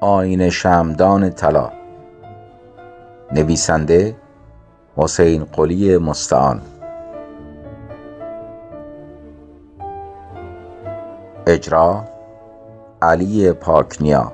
آیین شمعدان طلا. نویسنده حسین قلی مستعان. اجرا علی پاکنیا.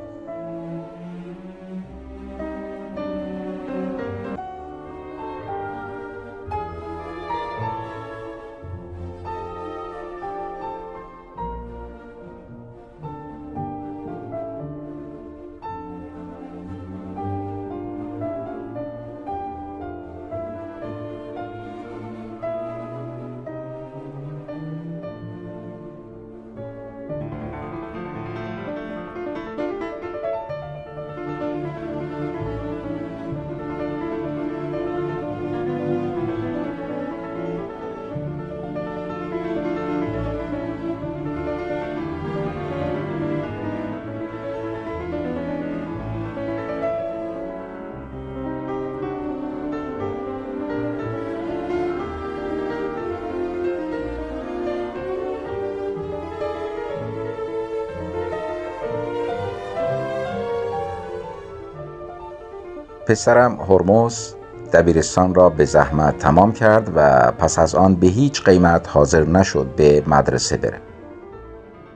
پسرم هرمز دبیرستان را به زحمت تمام کرد و پس از آن به هیچ قیمت حاضر نشد به مدرسه بره.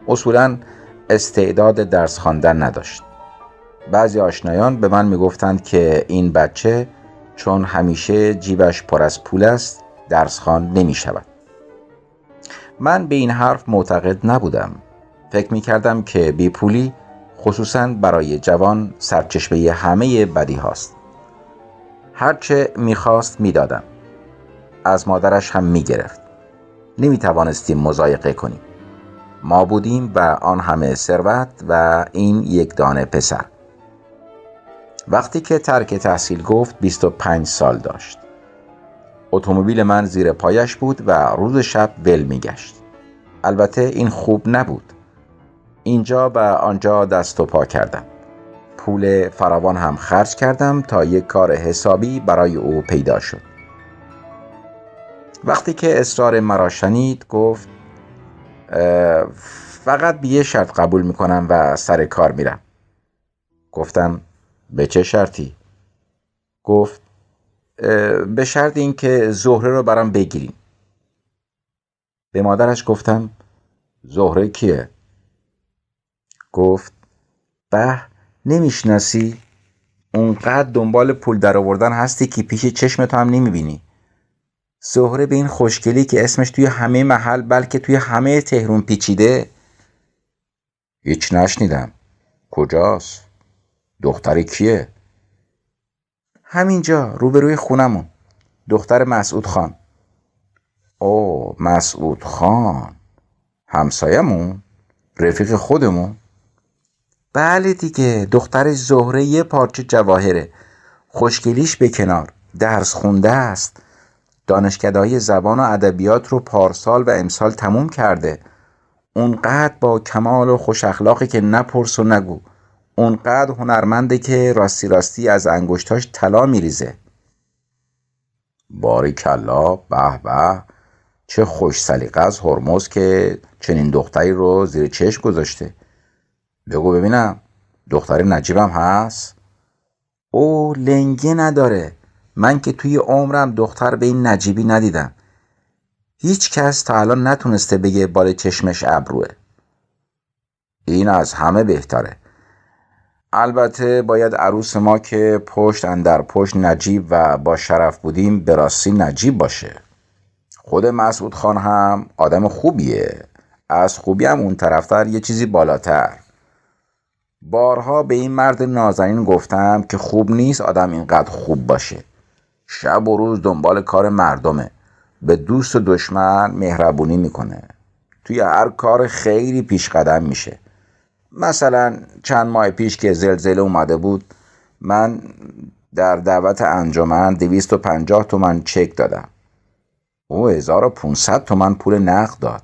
اصولاً استعداد درس خواندن نداشت. بعضی آشنایان به من میگفتند که این بچه چون همیشه جیبش پر از پول است درس خوان نمی شود. من به این حرف معتقد نبودم. فکر می کردم که بی پولی خصوصاً برای جوان سرچشمه همه بدی هاست. هرچه میخواست میدادم. از مادرش هم میگرفت. نمیتوانستیم مضایقه کنیم. ما بودیم و آن همه ثروت و این یک دانه پسر. وقتی که ترک تحصیل گفت 25 سال داشت. اتومبیل من زیر پایش بود و روز شب ول میگشت. البته این خوب نبود. اینجا و آنجا دست و پا کردم. پول فراوان هم خرج کردم تا یک کار حسابی برای او پیدا شد. وقتی که اصرار مرا شنید گفت فقط به یه شرط قبول میکنم و سر کار میرم. گفتم به چه شرطی؟ گفت به شرط این که زهره رو برام بگیریم. به مادرش گفتم زهره کیه؟ گفت به نمیشناسی؟ اونقدر دنبال پول در آوردن هستی که پیش چشمت هم نمیبینی. زهره به این خوشگلی که اسمش توی همه محل بلکه توی همه تهران پیچیده. هیچ نشنیدم. کجاست؟ دختری کیه؟ همینجا روبروی خونمون. دختر مسعود خان. اوه مسعود خان. همسایمون؟ رفیق خودمون؟ بله دیگه، دختر زهره یه پارچه جواهره. خوشگلیش به کنار. درس خونده است. دانشکده‌های زبان و ادبیات رو پارسال و امسال تموم کرده. اونقدر با کمال و خوش اخلاقی که نپرس و نگو. اونقدر هنرمنده که راستی از انگشتاش طلا میریزه. باریکلا. به به. چه خوش سلیقه از هرمز که چنین دختری رو زیر چشم گذاشته. بگو ببینم دختر نجیبم هست؟ او لنگه نداره. من که توی عمرم دختر به این نجیبی ندیدم. هیچ کس تا الان نتونسته بگه بال چشمش ابروه. این از همه بهتره. البته باید عروس ما که پشت اندر پشت نجیب و با شرف بودیم به راستی نجیب باشه. خود مسعود خان هم آدم خوبیه. از خوبی هم اون طرفتر یه چیزی بالاتر. بارها به این مرد نازنین گفتم که خوب نیست آدم اینقدر خوب باشه. شب و روز دنبال کار مردمه. به دوست و دشمن مهربونی میکنه. توی هر کار خیری پیش قدم میشه. مثلا چند ماه پیش که زلزله اومده بود من در دعوت انجمن 250 تومن چک دادم. او 1500 تومن پول نقد داد.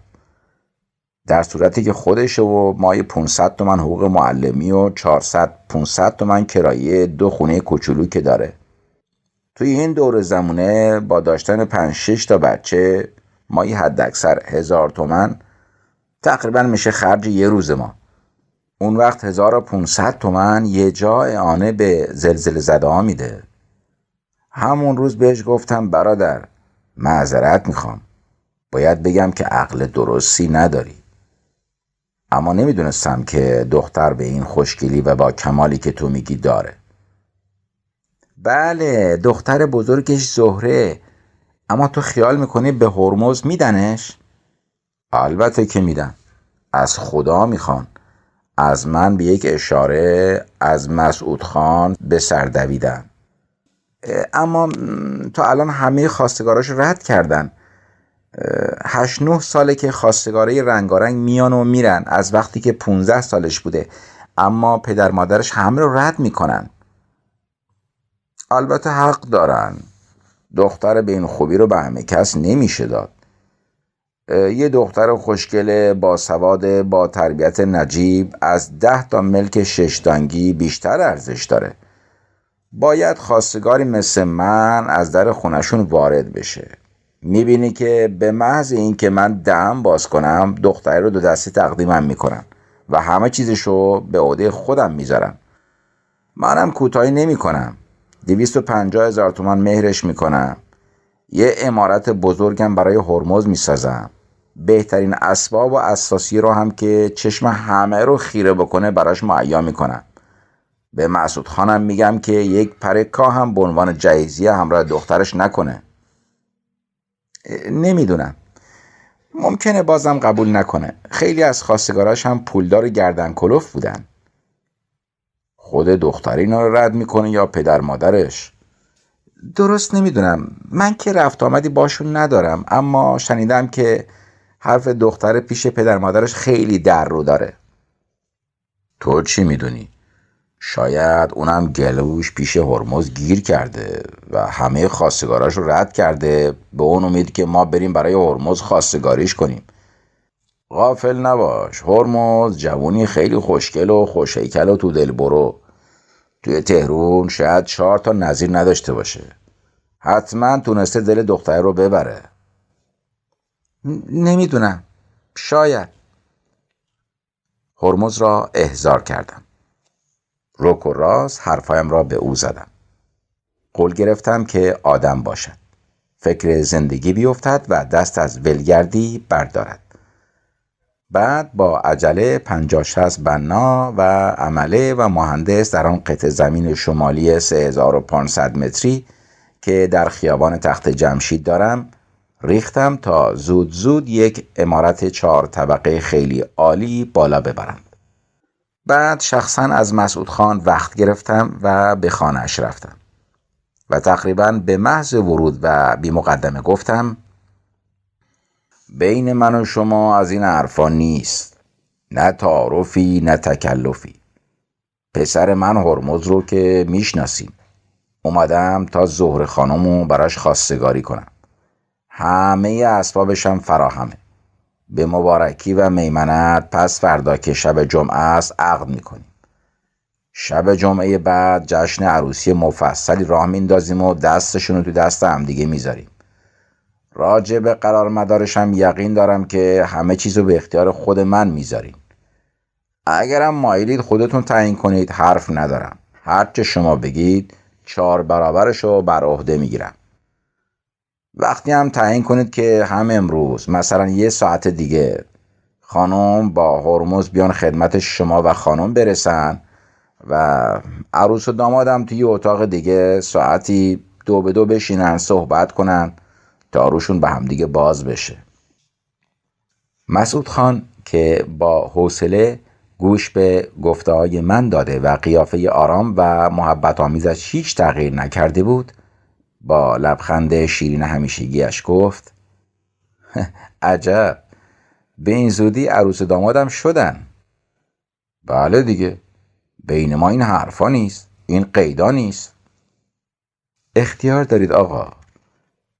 در صورتی که خودش و مای 500 تومن حقوق معلمی و 400-500 تومن کرایه 2 خونه کوچولو که داره. توی این دور زمونه با داشتن 5-6 تا بچه مای حد اکثر 1000 تومن تقریبا میشه خرج یه روز ما. اون وقت 1500 تومن یه جا اعانه به زلزله زده ها میده. همون روز بهش گفتم برادر معذرت میخوام، باید بگم که عقل درستی نداری. اما نمیدونستم که دختر به این خوشگلی و با کمالی که تو میگی داره. بله دختر بزرگش زهره. اما تو خیال میکنی به هرمز میدنش؟ البته که میدن. از خدا میخوان. از من به یک اشاره از مسعود خان به سر دویدن. اما تا الان همه خواستگاراش رد کردن. 8-9 ساله که خواستگارای رنگارنگ میان و میرن از وقتی که 15 سالش بوده، اما پدر مادرش همه رو رد میکنن. البته حق دارن. دختر به این خوبی رو به همه کس نمیشه داد. یه دختر خوشگله با سواد با تربیت نجیب از 10 تا ملک 6 دانگی بیشتر ارزش داره. باید خواستگاری مثل من از در خونشون وارد بشه. میبینی که به محض این که من دم باز کنم دختری رو 2 دستی تقدیمم میکنن و همه چیزشو به عهده خودم میذارن. منم کوتاهی نمیکنم. 250,000 تومان مهرش میکنم. یه عمارت بزرگم برای هرمز میسازم. بهترین اسباب و اساسی رو هم که چشم همه رو خیره بکنه براش مهیا میکنم. به مسعود خانم میگم که یک پرکا هم به عنوان جایزیه همراه دخترش نکنه. نمیدونم، ممکنه بازم قبول نکنه. خیلی از خواستگاراش هم پولدار گردن کلوف بودن. خود دختری اینا رو رد میکنه یا پدر مادرش؟ درست نمیدونم. من که رفت آمدی باشون ندارم، اما شنیدم که حرف دختر پیش پدر مادرش خیلی در رو داره. تو چی میدونی؟ شاید اونم گلوش پیش هرمز گیر کرده و همه خواستگاراش رو رد کرده به اون امید که ما بریم برای هرمز خواستگاریش کنیم. غافل نباش، هرمز جوونی خیلی خوشگل و خوش‌هیکل و تو دل برو. توی تهرون شاید 4 تا نظیر نداشته باشه. حتما تونسته دل دختر رو ببره. نمیدونم، شاید. هرمز را احضار کردم. رک و راست حرفایم را به او زدم. قول گرفتم که آدم باشد، فکر زندگی بیفتد و دست از ولگردی بردارد. بعد با عجله 50-60 بنا و عمله و مهندس در آن قطع زمین شمالی 3500 متری که در خیابان تخت جمشید دارم ریختم تا زود زود یک عمارت 4 طبقه خیلی عالی بالا ببرم. بعد شخصا از مسعود خان وقت گرفتم و به خانه‌اش رفتم و تقریبا به محض ورود و بی مقدمه گفتم بین من و شما از این حرفا نیست. نه تعارفی نه تکلفی. پسر من هرمز رو که میشناسیم. اومدم تا زهره خانمو براش خواستگاری کنم. همه اسبابشم فراهمه. به مبارکی و میمنت پس فردا که شب جمعه است عقد میکنیم. شب جمعه بعد جشن عروسی مفصلی راه میندازیم و دستشون رو تو دست هم دیگه میذاریم. راجع به قرار مدارشم یقین دارم که همه چیزو به اختیار خود من میذارین. اگرم مایلید خودتون تعیین کنید، حرف ندارم. هرچه شما بگید 4 برابرشو بر عهده میگیرم. وقتی هم تعیین کنید که هم امروز مثلا 1 ساعت دیگه خانم با هرمز بیان خدمت شما و خانم برسن و عروس و دامادم توی اتاق دیگه ساعتی 2 به 2 بشینن صحبت کنن تا روشون به هم دیگه باز بشه. مسعود خان که با حوصله گوش به گفته‌های من داده و قیافه آرام و محبت آمیزش هیچ تغییر نکرده بود، با لبخند شیرین همیشگیش گفت عجب، به این زودی عروس دامادم شدن؟ بله دیگه، بین ما این حرفا نیست، این قیدا نیست. اختیار دارید آقا.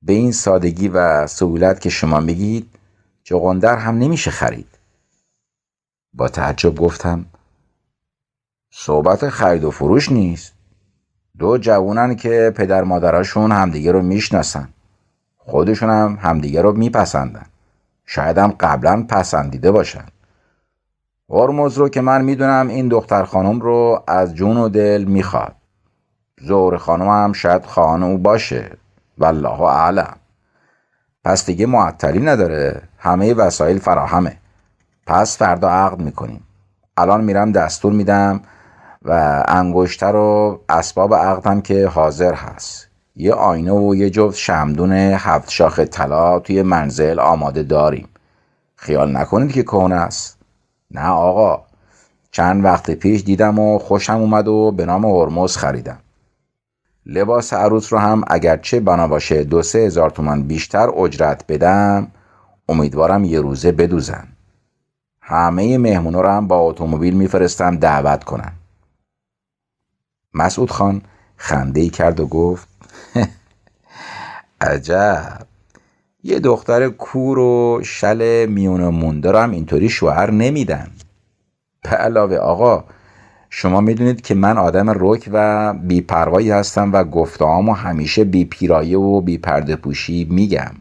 به این سادگی و سهولت که شما میگید چغندر هم نمیشه خرید. با تعجب گفتم صحبت خرید و فروش نیست. 2 جوونن که پدر مادراشون همدیگه رو میشناسن، خودشون هم همدیگه رو میپسندن، شاید هم قبلا پسندیده باشن. هرمز رو که من میدونم این دختر خانم رو از جون و دل میخواد. زهره خانم هم شاید خواهان او باشه، والله اعلم. پس دیگه معطلی نداره، همه وسایل فراهمه. پس فردا عقد میکنیم. الان میرم دستور میدم و انگشتر و اسباب عقدم که حاضر هست. یه آینه و یه جفت شمدون 7 شاخ طلا توی منزل آماده داریم. خیال نکنید که کهنه است. نه آقا، چند وقت پیش دیدم و خوشم اومد و به نام هرمز خریدم. لباس عروس رو هم اگرچه بنا باشه 2-3 هزار تومان بیشتر اجرت بدم، امیدوارم یه روزه بدوزن. همه مهمونا رو هم با اتومبیل میفرستم دعوت کنن. مسعود خان خنده‌ای کرد و گفت عجب، یه دختر کور و شل میون مونده رو هم اینطوری شوهر نمیدن. به علاوه آقا، شما میدونید که من آدم رک و بی‌پروایی هستم و گفته‌هامو همیشه بی پیرایه و بی پرده پوشی میگم.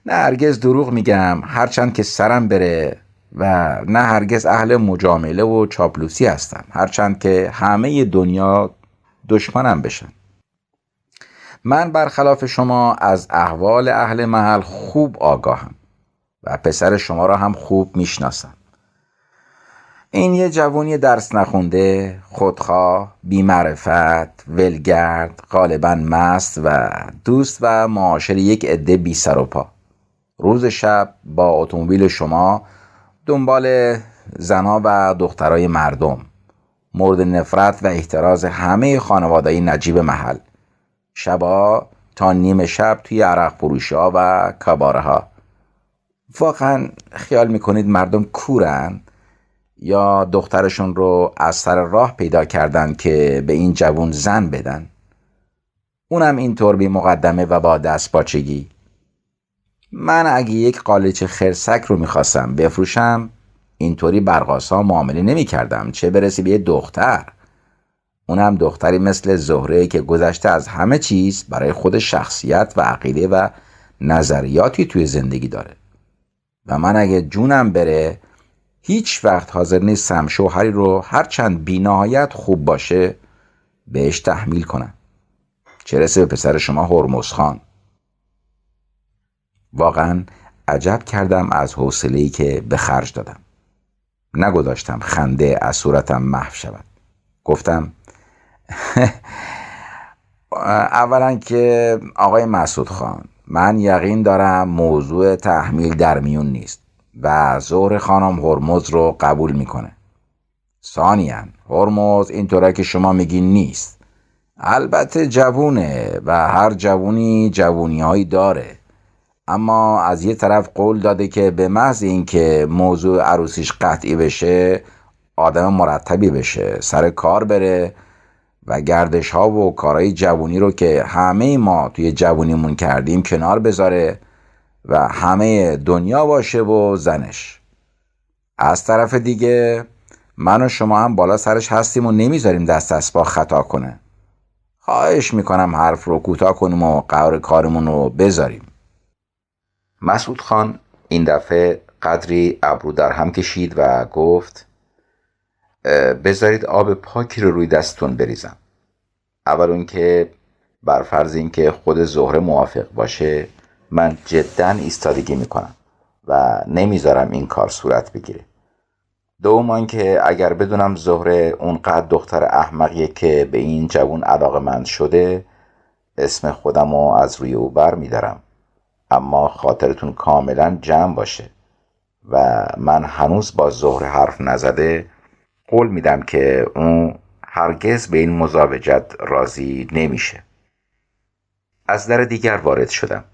نه هرگز دروغ میگم هرچند که سرم بره، و نه هرگز اهل مجامله و چاپلوسی هستم هرچند که همه دنیا دشمنم بشن. من برخلاف شما از احوال اهل محل خوب آگاهم و پسر شما را هم خوب میشناسم. این یه جوونی درس نخونده، خودخواه، بی‌معرفت، ولگرد، غالباً مست و دوست و معاشر یک عده بی سر و پا. روز شب با اتومبیل شما دنبال زنا و دخترای مردم، مورد نفرت و احتراز همه خانواده‌ی نجیب محل. شبا تا نیم شب توی عرق فروشی ها و کاباره ها. واقعا خیال میکنید مردم کورن یا دخترشون رو از سر راه پیدا کردن که به این جوون زن بدن؟ اونم اینطور بی مقدمه و با دست باچگی. من اگه یک قالیچ خرسک رو میخواستم بفروشم اینطوری برقاسا معامله نمی کردم، چه برسه به یه دختر. اونم دختری مثل زهره که گذشته از همه چیز برای خود شخصیت و عقیده و نظریاتی توی زندگی داره. و من اگه جونم بره هیچ وقت حاضر نیستم شوهری رو هرچند بی‌نهایت خوب باشه بهش تحمیل کنم، چه رسه به پسر شما هرمز خان. واقعا عجب کردم از حوصله‌ای که به خرج دادم. نگذاشتم خنده از صورتم محو شود. گفتم اولا که آقای مسعود خان، من یقین دارم موضوع تحمیل در میون نیست و زهره خانم هرمز رو قبول میکنه. ثانیاً هرمز اینطوره که شما میگین نیست. البته جوونه و هر جوونی جوونی‌هایی داره، اما از یه طرف قول داده که به محض اینکه موضوع عروسیش قطعی بشه آدم مرتبی بشه، سر کار بره و گردش ها و کارهای جوونی رو که همه ما توی جوونیمون کردیم کنار بذاره و همه دنیا باشه و زنش. از طرف دیگه من و شما هم بالا سرش هستیم و نمیذاریم دست اسبا خطا کنه. خواهش میکنم حرف رو کوتاه کنیم و قرار کارمون رو بذاریم. مسعود خان این دفعه قدری ابرو در هم کشید و گفت بذارید آب پاکی رو روی دستتون بریزم. اول اون که بر فرض این که خود زهره موافق باشه من جداً ایستادگی میکنم و نمیذارم این کار صورت بگیره. دوم آن که اگر بدونم زهره اونقدر دختر احمقیه که به این جوون علاقه‌مند شده اسم خودم رو از روی او بر میدارم. اما خاطرتون کاملا جمع باشه و من هنوز با زهره حرف نزده قول میدم که اون هرگز به این مزاوجت راضی نمیشه. از در دیگر وارد شدم.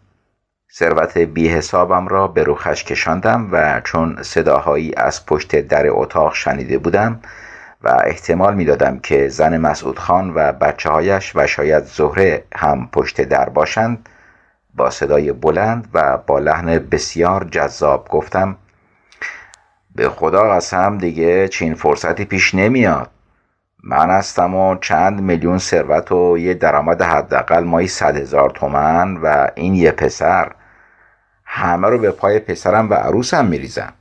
ثروت بی حسابم را به روخش کشاندم و چون صداهایی از پشت در اتاق شنیده بودم و احتمال میدادم که زن مسعود خان و بچه هایش و شاید زهره هم پشت در باشند، با صدای بلند و با لحن بسیار جذاب گفتم به خدا قسم دیگه چین فرصتی پیش نمیاد. من هستم و چند میلیون ثروت و یه درآمد حداقل ماهی 100,000 تومان و این یه پسر، همه رو به پای پسرم و عروسم میریزم.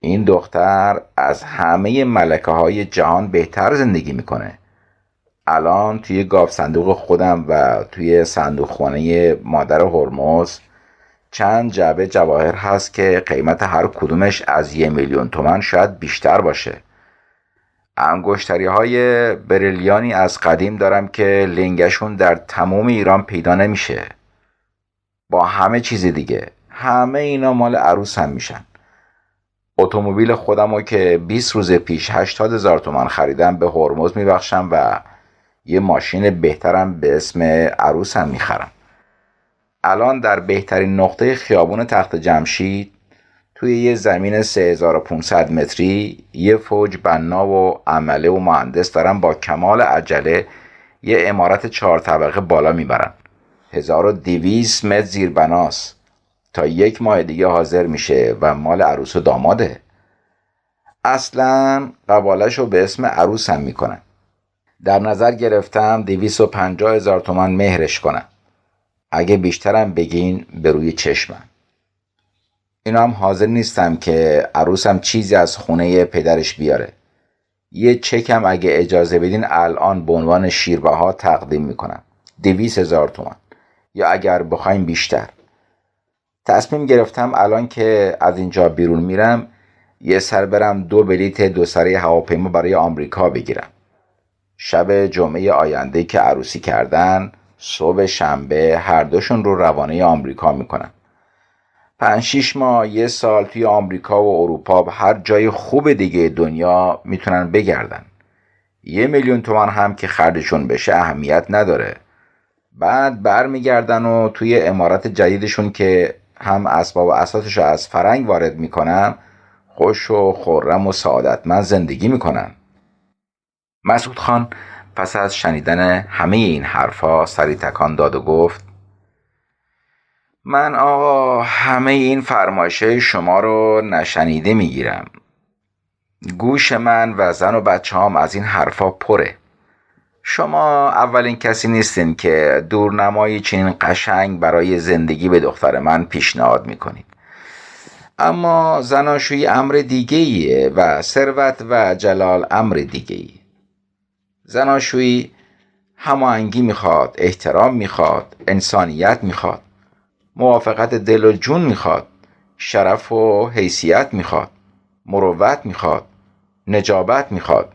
این دختر از همه ملکه های جهان بهتر زندگی میکنه. الان توی گاف صندوق خودم و توی صندوق خانه مادر هرمز چند جعبه جواهر هست که قیمت هر کدومش از 1,000,000 تومان شاید بیشتر باشه. انگشتری های بریلیانی از قدیم دارم که لنگشون در تمام ایران پیدا نمیشه. با همه چیز دیگه همه اینا مال عروسم میشن. اتومبیل خودمو که 20 روز پیش 80,000 تومان خریدم به هرمز میبخشم و یه ماشین بهترم به اسم عروسم میخرم. الان در بهترین نقطه خیابون تخت جمشید توی یه زمین 3500 متری یه فوج بنا و عمله و مهندس دارن با کمال عجله یه عمارت 4 طبقه بالا میبرن. 1200 متر زیر بناست. تا 1 ماه دیگه حاضر میشه و مال عروس و داماده. اصلا قبالش رو به اسم عروسم میکنن. در نظر گرفتم 250,000 تومان مهرش کنم. اگه بیشترم بگین به روی چشمم. اینا هم حاضر نیستم که عروسم چیزی از خونه پدرش بیاره. یه چکم اگه اجازه بدین الان به عنوان شیربها تقدیم میکنم. 200,000 تومان یا اگر بخوایم بیشتر. تصمیم گرفتم الان که از اینجا بیرون میرم یه سر برم 2 بلیت 2 سره هواپیما برای آمریکا بگیرم. شب جمعه آینده که عروسی کردن صبح شنبه هر دوشون رو روانه آمریکا میکنن. 5-6 ماه 1 سال توی آمریکا و اروپا و هر جای خوب دیگه دنیا میتونن بگردن. 1,000,000 تومان هم که خرجشون بشه اهمیت نداره. بعد برمیگردن و توی عمارت جدیدشون که هم اسباب و اساسش از فرنگ وارد میکنن خوش و خرم و سعادتمند زندگی میکنن. مسعود خان پس از شنیدن همه این حرفا سری تکان داد و گفت من آقا همه این فرمایشه شما رو نشنیده میگیرم. گوش من و زن و بچه هم از این حرفا پره. شما اولین کسی نیستین که دورنمایی چنین قشنگ برای زندگی به دختر من پیشنهاد میکنید. اما زناشویی امر دیگه‌ایه و ثروت و جلال امر دیگه‌ایه. زناشویی هماهنگی میخواد، احترام میخواد، انسانیت میخواد، موافقت دل و جون میخواد، شرف و حیثیت میخواد، مروت میخواد، نجابت میخواد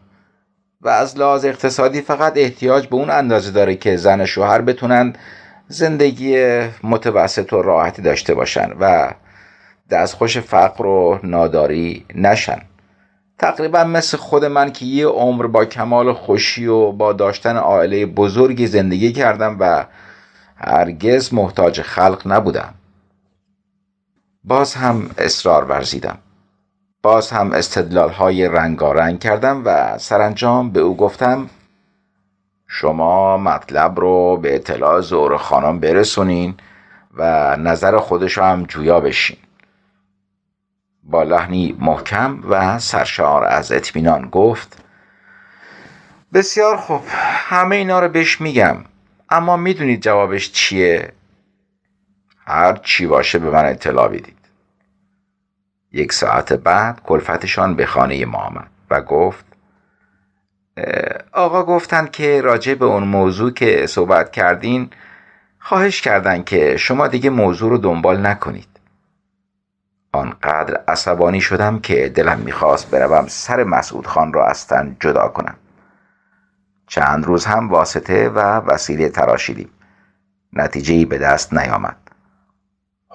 و از لحاظ اقتصادی فقط احتیاج به اون اندازه داره که زن و شوهر بتونن زندگی متوسط و راحتی داشته باشن و دستخوش فقر و ناداری نشن. تقریبا مثل خود من که یه عمر با کمال خوشی و با داشتن عائله بزرگی زندگی کردم و هرگز محتاج خلق نبودم. باز هم اصرار ورزیدم. باز هم استدلال‌های رنگارنگ کردم و سرانجام به او گفتم شما مطلب رو به اطلاع زهره خانم برسونین و نظر خودش هم جویا بشین. با لحنی محکم و سرشار از اطمینان گفت بسیار خوب، همه اینا رو بهش میگم، اما میدونید جوابش چیه؟ هر چی باشه به من اطلاع بدید. 1 ساعت بعد کلفتشان به خانه ما آمد و گفت آقا گفتن که راجع به اون موضوع که صحبت کردین خواهش کردن که شما دیگه موضوع رو دنبال نکنید. آنقدر عصبانی شدم که دلم میخواست بروم سر مسعود خان را از تن جدا کنم. چند روز هم واسطه و وسیله تراشیدیم. نتیجه‌ای به دست نیامد.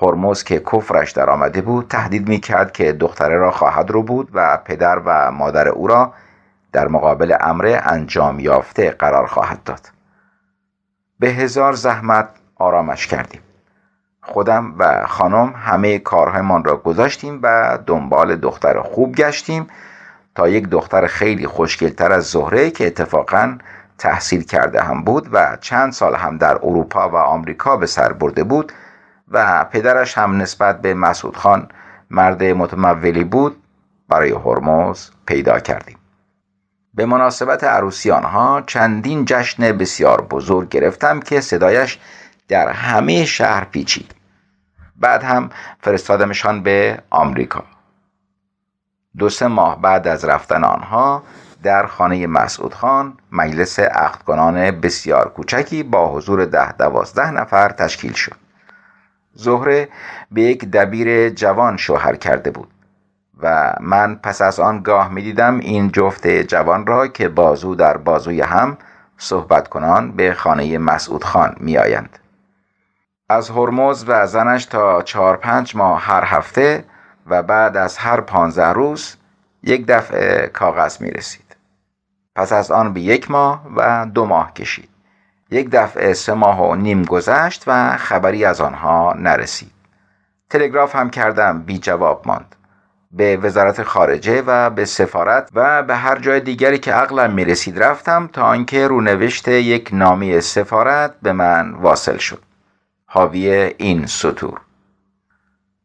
هرمز که کفرش در آمده بود تهدید میکرد که دختره را خواهد رو بود و پدر و مادر او را در مقابل امر انجام یافته قرار خواهد داد. به 1000 زحمت آرامش کردیم. خودم و خانم همه کارهایمان را گذاشتیم و دنبال دختر خوب گشتیم تا یک دختر خیلی خوشگلتر از زهره که اتفاقاً تحصیل کرده هم بود و چند سال هم در اروپا و آمریکا به سر برده بود و پدرش هم نسبت به مسعود خان مرد متمولی بود برای هرمز پیدا کردیم. به مناسبت عروسی آنها چندین جشن بسیار بزرگ گرفتم که صدایش در همه شهر پیچید. بعد هم فرستادمشان به آمریکا. 2-3 ماه بعد از رفتن آنها در خانه مسعود خان مجلس عقد کنان بسیار کوچکی با حضور 10-12 نفر تشکیل شد. زهره به یک دبیر جوان شوهر کرده بود و من پس از آن گاه می دیدم این جفت جوان را که بازو در بازوی هم صحبت کنان به خانه مسعود خان می آیند. از هرمز و زنش تا 4-5 ماه هر هفته و بعد از هر 15 روز یک دفعه کاغذ می رسید. پس از آن به 1 ماه و 2 ماه کشید. یک دفعه 3 ماه و نیم گذشت و خبری از آنها نرسید. تلگراف هم کردم، بی جواب ماند. به وزارت خارجه و به سفارت و به هر جای دیگری که عقلم می رسید رفتم تا آنکه رونوشت یک نامه سفارت به من واصل شد. حاوی این سطور: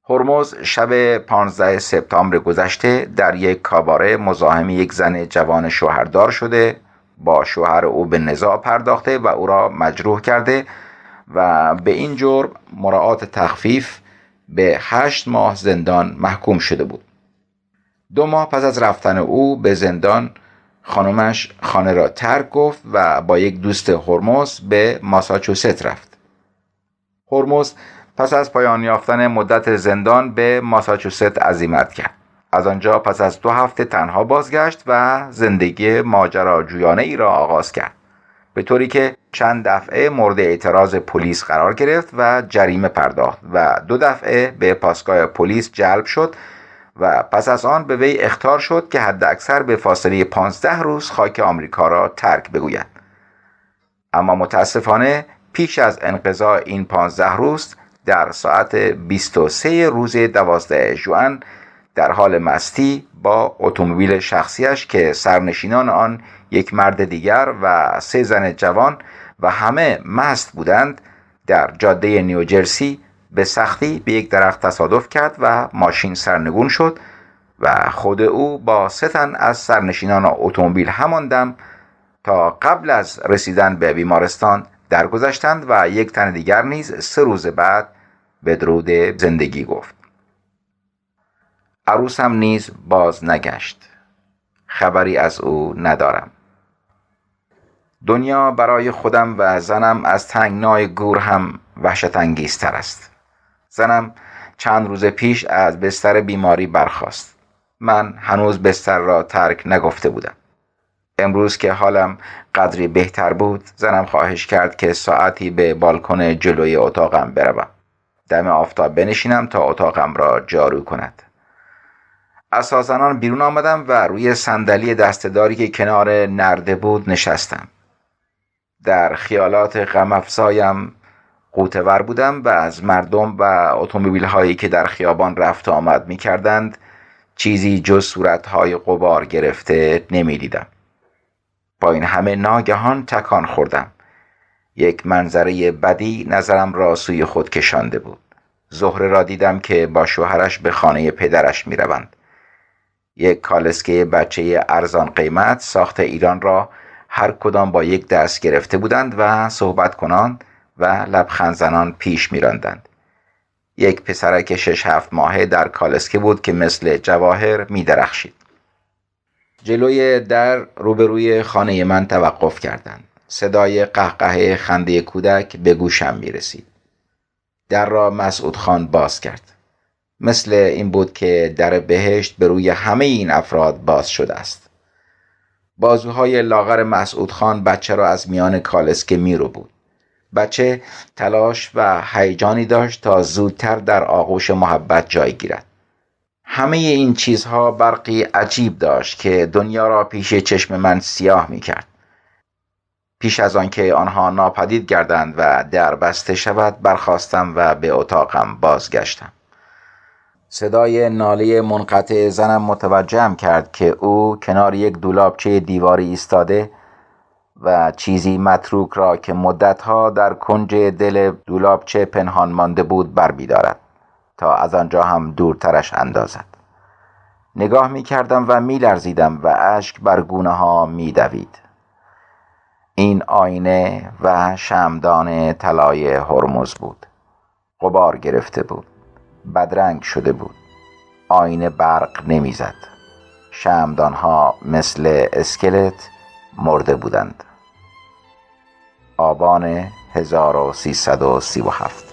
هرمز شب 15 سپتامبر گذشته در یک کاباره مزاحم یک زن جوان شوهردار شده، با شوهر او به نزاع پرداخته و او را مجروح کرده و به این جرم مراعات تخفیف به 8 ماه زندان محکوم شده بود. 2 ماه پس از رفتن او به زندان خانمش خانه را ترک گفت و با یک دوست هرمز به ماساچوست رفت. هرمز پس از پایان یافتن مدت زندان به ماساچوست عزیمت کرد. از آنجا پس از 2 هفته تنها بازگشت و زندگی ماجراجویانه ای را آغاز کرد، به طوری که چند دفعه مورد اعتراض پلیس قرار گرفت و جریمه پرداخت و 2 دفعه به پاسگاه پلیس جلب شد و پس از آن به وی اخطار شد که حداکثر به فاصله 15 روز خاک آمریکا را ترک بگوید. اما متاسفانه پیش از انقضاء این 15 روز در ساعت 23 روز 12 ژوئن در حال مستی با اتومبیل شخصیش که سرنشینان آن یک مرد دیگر و 3 زن جوان و همه مست بودند در جاده نیوجرسی به سختی به یک درخت تصادف کرد و ماشین سرنگون شد و خود او با 3 تن از سرنشینان اتومبیل همان دم تا قبل از رسیدن به بیمارستان درگذشتند و 1 تن دیگر نیز 3 روز بعد بدرود زندگی گفت. عروسم نیز باز نگشت. خبری از او ندارم. دنیا برای خودم و زنم از تنگنای گور هم وحشت انگیزتر است. زنم چند روز پیش از بستر بیماری برخاست. من هنوز بستر را ترک نگفته بودم. امروز که حالم قدری بهتر بود، زنم خواهش کرد که ساعتی به بالکن جلوی اتاقم بروم. دم آفتاب بنشینم تا اتاقم را جارو کند. از زنان بیرون آمدم و روی صندلی دسته‌داری که کنار نرده بود نشستم. در خیالات غم افزایم غوطه‌ور بودم و از مردم و اتومبیل هایی که در خیابان رفت و آمد می کردند چیزی جز صورتهای غبار گرفته نمی دیدم. با این همه ناگهان تکان خوردم. یک منظره بدی نظرم را سوی خود کشانده بود. زهره را دیدم که با شوهرش به خانه پدرش می روند. یک کالسکه بچه ارزان قیمت ساخت ایران را هر کدام با یک دست گرفته بودند و صحبت کنان و لبخند زنان پیش می راندند. یک پسرک 6-7 ماهه در کالسکه بود که مثل جواهر می درخشید. جلوی در روبروی خانه من توقف کردند. صدای قهقه خنده کودک به گوشم می رسید. در را مسعود خان باز کرد. مثل این بود که در بهشت به روی همه این افراد باز شده است. بازوهای لاغر مسعود خان بچه را از میان کالسکه می رو بود. بچه تلاش و هیجانی داشت تا زودتر در آغوش محبت جای گیرد. همه این چیزها برقی عجیب داشت که دنیا را پیش چشم من سیاه می کرد. پیش از آنکه آنها ناپدید گردند و در بسته شود برخاستم و به اتاقم بازگشتم. صدای ناله منقطع زنم متوجهم کرد که او کنار یک دولابچه دیواری ایستاده و چیزی متروک را که مدتها در کنج دل دولابچه پنهان مانده بود برمی‌دارد تا از آنجا هم دورترش اندازد. نگاه می کردم و می لرزیدم و اشک بر گونه ها می دوید. این آینه و شمعدان طلای هرمز بود. غبار گرفته بود. بدرنگ شده بود. آینه برق نمی زد. شمعدانها مثل اسکلت مرده بودند. آبان 1337.